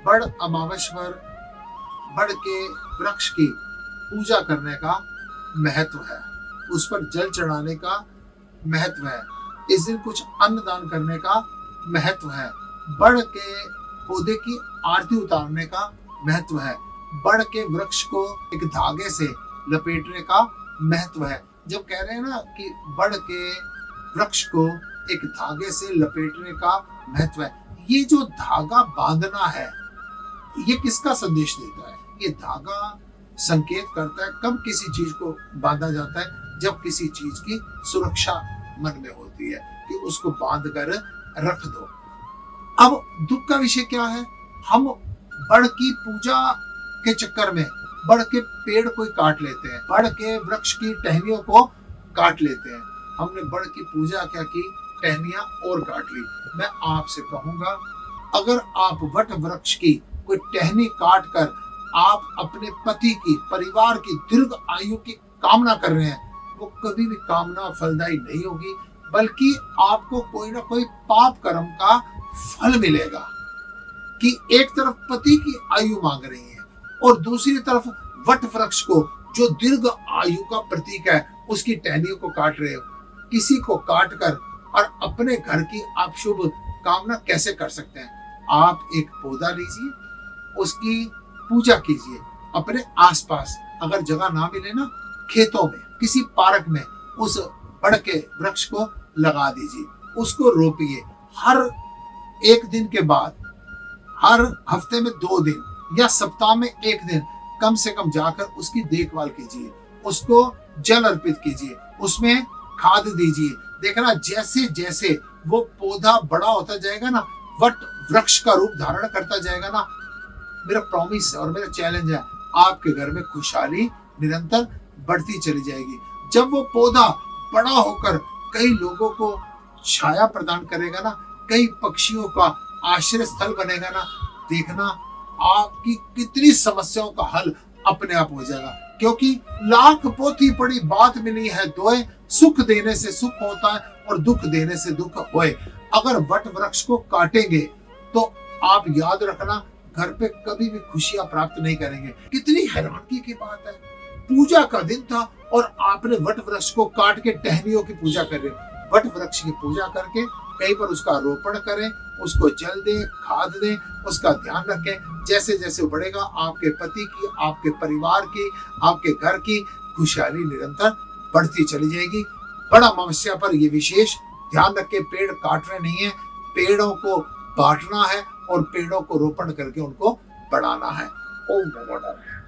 बड़ अमावस्या पर बड़ के वृक्ष की पूजा करने का महत्व है, उस पर जल चढ़ाने का महत्व है, इस दिन कुछ अन्नदान करने का महत्व है, बड़ के पौधे की आरती उतारने का महत्व है, बड़ के वृक्ष को एक धागे से लपेटने का महत्व है। जब कह रहे हैं ना कि बड़ के वृक्ष को एक धागे से लपेटने का महत्व है, ये जो धागा बांधना है ये किसका संदेश देता है? ये धागा संकेत करता है कब किसी चीज को बांधा जाता है, जब किसी चीज की सुरक्षा मन में होती है कि उसको बांध कर रख दो। अब दुख का विषय क्या है? हम बड़ की पूजा के चक्कर में बड़ के पेड़ को काट लेते हैं, बड़ के वृक्ष की टहनियों को काट लेते हैं। हमने बड़ की पूजा क्या की, टहनियां और काट ली। मैं आपसे कहूंगा, अगर आप वट वृक्ष की कोई टहनी काट कर आप अपने पति की, परिवार की दीर्घ आयु की कामना कर रहे हैं, वो कभी भी कामना फलदायी नहीं होगी, बल्कि आपको कोई ना कोई पाप कर्म का फल मिलेगा। कि एक तरफ पति की आयु मांग रही है और दूसरी तरफ वट वृक्ष को जो दीर्घ आयु का प्रतीक है उसकी टहनियों को काट रहे हो। किसी को काट कर और अपने घर की आप शुभ कामना कैसे कर सकते हैं? आप एक पौधा लीजिए, उसकी पूजा कीजिए, अपने आसपास अगर जगह ना मिले ना, खेतों में, किसी पार्क में उस बड़ के वृक्ष को लगा दीजिए, उसको रोपिए। हर एक दिन के बाद, हर हफ्ते में 2 दिन या सप्ताह में 1 दिन कम से कम जाकर उसकी देखभाल कीजिए, उसको जल अर्पित कीजिए, उसमें खाद दीजिए। देखना जैसे जैसे वो पौधा बड़ा होता जाएगा ना, वट वृक्ष का रूप धारण करता जाएगा ना, मेरा प्रॉमिस और मेरा चैलेंज है, आपके घर में खुशहाली निरंतर बढ़ती चली जाएगी। जब वो पौधा बड़ा होकर कई लोगों को छाया प्रदान करेगा ना, कई पक्षियों का आश्रय स्थल बनेगा ना, देखना आपकी कितनी समस्याओं का हल अपने आप हो जाएगा। क्योंकि लाख पोथी पड़ी बात मिली है दोए, सुख देने से सुख होता है और दुख देने से दुख होए। अगर वट वृक्ष को काटेंगे तो आप याद रखना, घर पे कभी भी खुशियां प्राप्त नहीं करेंगे। कितनी हैरानगी की बात है, पूजा का दिन था और आपने वट वृक्ष को काट के टहनियों की पूजा कर रहे हो। वट वृक्ष की पूजा करके कहीं पर उसका रोपण करें, उसको जल दें, खाद दें, उसका ध्यान रखें। जैसे जैसे बढ़ेगा आपके पति की, आपके परिवार की, आपके घर की खुशहाली निरंतर बढ़ती चली जाएगी। बड़ा अमावस्या पर ये विशेष ध्यान रखें, पेड़ काटने नहीं है, पेड़ों को बांटना है और पेड़ों को रोपण करके उनको बढ़ाना है। ओम नमो नारायण।